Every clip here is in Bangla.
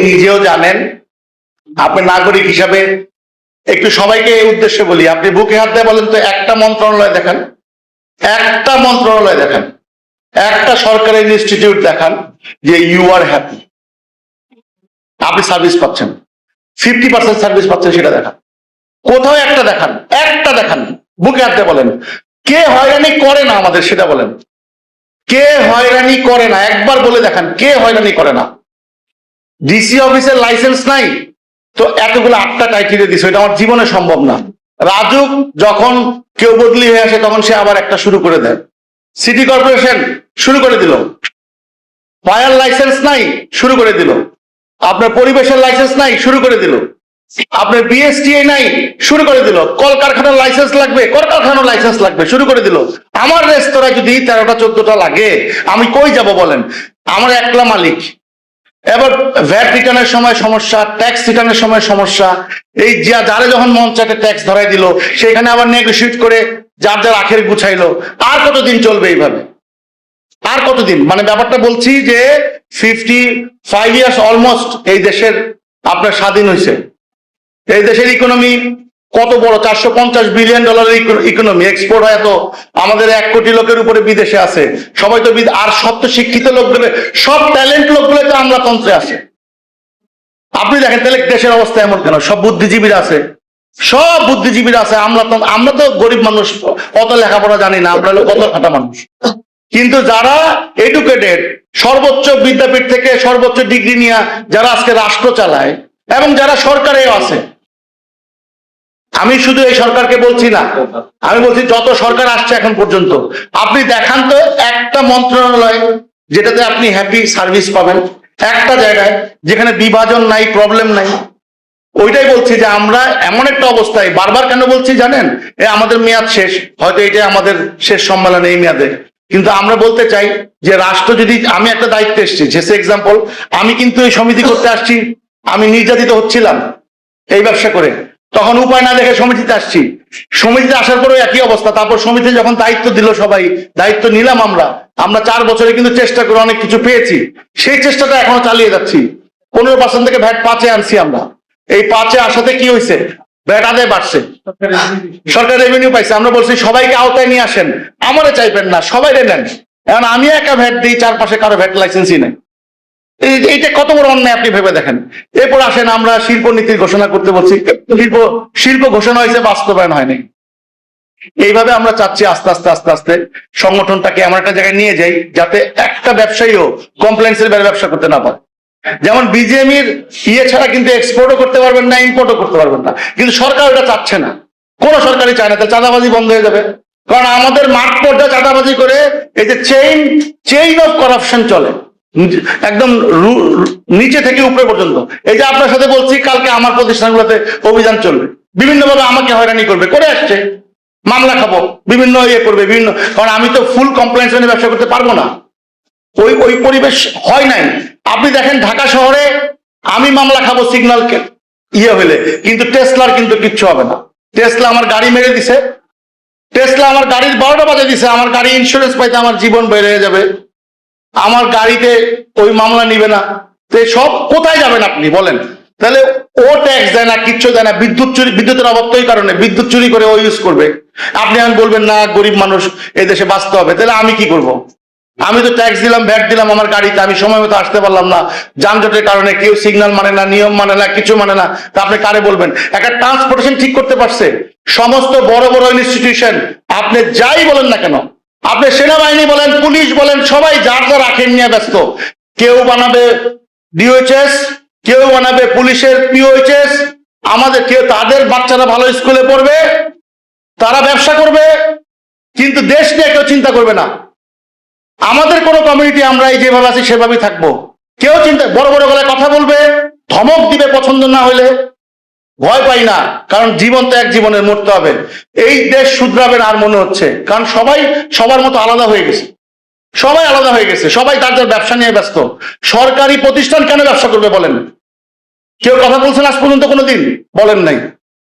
নিজেও জানেন, আপনি নাগরিক হিসাবে একটু সবাইকে এই উদ্দেশ্যে বলি, আপনি বুকে হাত দিয়ে বলেন তো একটা মন্ত্রণালয় দেখান, একটা মন্ত্রণালয় দেখান, একটা সরকারি ইনস্টিটিউট দেখান যে ইউ আর হ্যাপি, আপনি সার্ভিস পাচ্ছেন, 50% সার্ভিস পাচ্ছেন, সেটা দেখান। কোথাও একটা দেখান, একটা দেখান, বুকে হাত দিয়ে বলেন। কে হয়রানি করে না আমাদের সেটা বলেন, কে হয়রানি করে না একবার বলে দেখান, কে হয়রানি করে না। ডিসি অফিসের লাইসেন্স নাই তো এতগুলো 8টা ক্রাইটেরিয়া দিছে, এটা আমার জীবনে সম্ভব না। রাজুক যখন কেউ বদলি হয়ে আসে তখন সে আবার একটা শুরু করে দেয়। সিটি কর্পোরেশন শুরু করে দিল, ফায়ার লাইসেন্স নাই শুরু করে দিল, আপনার পরিবেশের লাইসেন্স নাই শুরু করে দিল, আপনার বিএসটিআই নাই শুরু করে দিল, কলকারখানার লাইসেন্স লাগবে, কলকারখানার লাইসেন্স লাগবে শুরু করে দিল। আমার রেস্তোরাঁ যদি 13টা 14টা লাগে আমি কই যাব বলেন? আমার একলা মালিক। এবার ভ্যাট রিটার্নের সময় সমস্যা, ট্যাক্স রিটার্নের সময় সমস্যা, এই যারা যখন মন চাটে ট্যাক্স ধরাই দিল সেখানে আবার নেগোশিয়েট করে যার যার আখের গুছাইলো। আর কতদিন চলবে এইভাবে? আর কতদিন? মানে ব্যাপারটা বলছি যে 55 ইয়ার্স অলমোস্ট এই দেশের আপনার স্বাধীন হয়েছে। এই দেশের ইকোনমি কত বড়, $450 বিলিয়ন ইকোনমি, এক্সপোর্ট হয় তো, আমাদের 1 কোটি লোকের উপরে বিদেশে আছে, সবাই তো আর সব তো শিক্ষিত লোকগুলো, সব ট্যালেন্ট লোকগুলো তো আমলাতন্ত্রে আছে। আপনি দেখেন তাহলে দেশের অবস্থা এমন কেন? সব বুদ্ধিজীবীরা আছে, সব বুদ্ধিজীবীরা আছে, আমরা তো গরিব মানুষ, অত লেখাপড়া জানি না, আমরা হলো কত খাটা মানুষ। কিন্তু যারা এডুকেটেড, সর্বোচ্চ বিদ্যাপীঠ থেকে সর্বোচ্চ ডিগ্রি নিয়ে যারা আজকে রাষ্ট্র চালায় এবং যারা সরকারেও আছে, আমি শুধু এই সরকারকে বলছি না, আমি বলছি যত সরকার আসছে এখন পর্যন্ত, আপনি দেখান তো একটা মন্ত্রণালয় যেটাতে আপনি হ্যাপি সার্ভিস পাবেন, একটা জায়গায় যেখানে বিভাজন নাই, প্রবলেম নাই। ওইটাই বলছি যে আমরা এমন একটা অবস্থায়, বারবার কেন বলছি জানেন? আমাদের মেয়াদ শেষ, হয়তো এটাই আমাদের শেষ সম্মেলন এই মেয়াদে, কিন্তু আমরা বলতে চাই যে রাষ্ট্র যদি, আমি একটা দায়িত্বে এসেছি, যে এক্সাম্পল, আমি কিন্তু এই সমিতি করতে আসছি, আমি নির্যাতিত হচ্ছিলাম এই ব্যবসা করে, তখন উপায় না দেখে সমিতিতে আসছি, সমিতিতে আসার পরেও একই অবস্থা। তারপর সমিতি যখন দায়িত্ব দিল, সবাই দায়িত্ব নিলাম, আমরা 4 বছরে কিন্তু চেষ্টা করে অনেক কিছু পেয়েছি, সেই চেষ্টাটা এখনো চালিয়ে যাচ্ছি। 15% থেকে ভ্যাট 5-এ আনছি আমরা। এই 5-এ আসাতে কি হয়েছে? ভ্যাট আদায় বাড়ছে, সরকার রেভিনিউ পাইছে। আমরা বলছি সবাইকে আওতায় নিয়ে আসেন, আমারে চাইবেন না, সবাই নেন। এখন আমি একা ভ্যাট দিই, চারপাশে কারো ভ্যাট লাইসেন্সই নেই। এইটা কত বড় অন্যায় আপনি ভেবে দেখেন। এরপর আসেন আমরা শিল্প নীতির ঘোষণা করতে বলছি, শিল্প ঘোষণা হয়েছে, বাস্তবায়ন হয়নি। এইভাবে আমরা চাচ্ছি আস্তে আস্তে আস্তে আস্তে সংগঠনটাকে এমন একটা জায়গায় নিয়ে যাই যাতে একটা ব্যবসায়ীও কমপ্লেন্সের বাইরে ব্যবসা করতে না পারে। যেমন বিজেএমির ছাড়া কিন্তু এক্সপোর্টও করতে পারবেন না, ইম্পোর্টও করতে পারবেন না, কিন্তু সরকার ওটা চাচ্ছে না, কোন সরকারই চায় না। তাহলে চাঁদাবাজি বন্ধ হয়ে যাবে, কারণ আমাদের মাঠ পর্যায়ে চাঁদাবাজি করে এই যে চেইন অফ করাপশন চলে একদম নিচে থেকে উপরে পর্যন্ত। এই যে আপনার সাথে বলছি, কালকে আমার প্রতিষ্ঠানগুলোতে অভিযান চলবে, বিভিন্ন ভাবে আমাকে হয়রানি করবে, করে আসছে, মামলা খাবো, বিভিন্ন করবে, বিভিন্ন, কারণ আমি তো ফুল কমপ্লেন্স নিয়ে ব্যবসা করতে পারবো না, ওই পরিবেশ হয় নাই। আপনি দেখেন ঢাকা শহরে আমি মামলা খাবো সিগন্যাল হইলে, কিন্তু টেসলার কিন্তু কিচ্ছু হবে না। টেসলা আমার গাড়ি মেরে দিছে, টেসলা আমার গাড়ির 12টা বাজে দিছে, আমার গাড়ি ইন্স্যুরেন্স পাইতে আমার জীবন বের হয়ে যাবে, আমার গাড়িতে ওই মামলা নিবে না। তো সব কোথায় যাবেন আপনি বলেন? তাহলে ও ট্যাক্স দেয় না, কিচ্ছু দেয় না, বিদ্যুতের অভাব তো এই কারণে, বিদ্যুৎ চুরি করে ও ইউজ করবে। আপনি এখন বলবেন না গরিব মানুষ এই দেশে বাঁচতে হবে, তাহলে আমি কি করব? আমি তো ট্যাক্স দিলাম, ভ্যাট দিলাম আমার গাড়িতে, আমি সময় মতো আসতে পারলাম না, যানজটের কারণে, কেউ সিগন্যাল মানে না, নিয়ম মানে না, কিছু মানে না, তা আপনি কারে বলবেন? একটা ট্রান্সপোর্টেশন ঠিক করতে পারছে সমস্ত বড় বড় ইনস্টিটিউশন, আপনি যাই বলেন না কেন, আপনি সেনাবাহিনী বলেন, পুলিশ বলেন, সবাই যার যার আখের নিয়ে ব্যস্ত। কেউ বানাবে ডিওএইচএস, কেউ বানাবে পুলিশের পিওএইচএস, আমাদের কেউ, তাদের বাচ্চারা ভালো স্কুলে পড়বে, তারা ব্যবসা করবে, কিন্তু দেশ নিয়ে কেউ চিন্তা করবে না। আমাদের কোন কমিউনিটি আমরা এই যেভাবে আছি সেভাবেই থাকবো, কেউ চিন্তা, বড় বড় গলায় কথা বলবে, ধমক দিবে পছন্দ না হলে, ভয় পাই না, কারণ জীবন তো এক জীবনের, মরতে হবে। এই দেশ শুধরাবে না আর মনে হচ্ছে, কারণ সবাই সবার মতো আলাদা হয়ে গেছে, সবাই আলাদা হয়ে গেছে, সবাই তার যার ব্যবসা নিয়ে ব্যস্ত। সরকারি প্রতিষ্ঠান কেন ব্যবসা করবে বলেন? কেউ কথা বলছেন আজ পর্যন্ত কোনোদিন? বলেন নাই।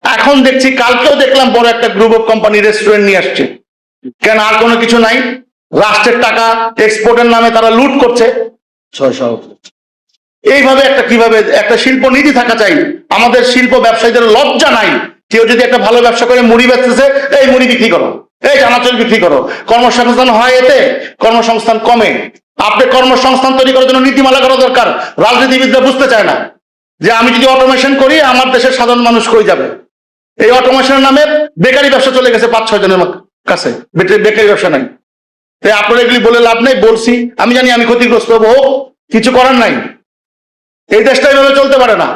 এখন দেখছি, কালকেও দেখলাম বড় একটা গ্রুপ অফ কোম্পানি রেস্টুরেন্ট নিয়ে আসছে, কেন? আর কোনো কিছু নাই, রাষ্ট্রের টাকা এক্সপোর্টের নামে তারা লুট করছে। এইভাবে কিভাবে একটা শিল্প নীতি থাকা চাই। আমাদের শিল্প ব্যবসায়ীদের লজ্জা নাই। কেউ যদি একটা ভালো ব্যবসা করে মুড়ি বেচতেছে, এই মুড়ি বিক্রি করো, এই চানাচুর বিক্রি করো, কর্মসংস্থান হয়, এতে কর্মসংস্থান কমে। আপনি কর্মসংস্থান তৈরি করার জন্য নীতিমালা করা দরকার। রাজনীতিবিদরা বুঝতে চায় না যে আমি যদি অটোমেশন করি আমার দেশের সাধারণ মানুষ কই যাবে। এই অটোমেশনের নামে বেকারি ব্যবসা চলে গেছে 5-6 জনের কাছে, বেকারি ব্যবসা নাই। তাই আপনারা এগুলি বলে লাভ নেই। বলছি, আমি জানি আমি ক্ষতিগ্রস্ত হবো, কিছু করার নাই। এই দেশটা এইভাবে চলতে পারে না।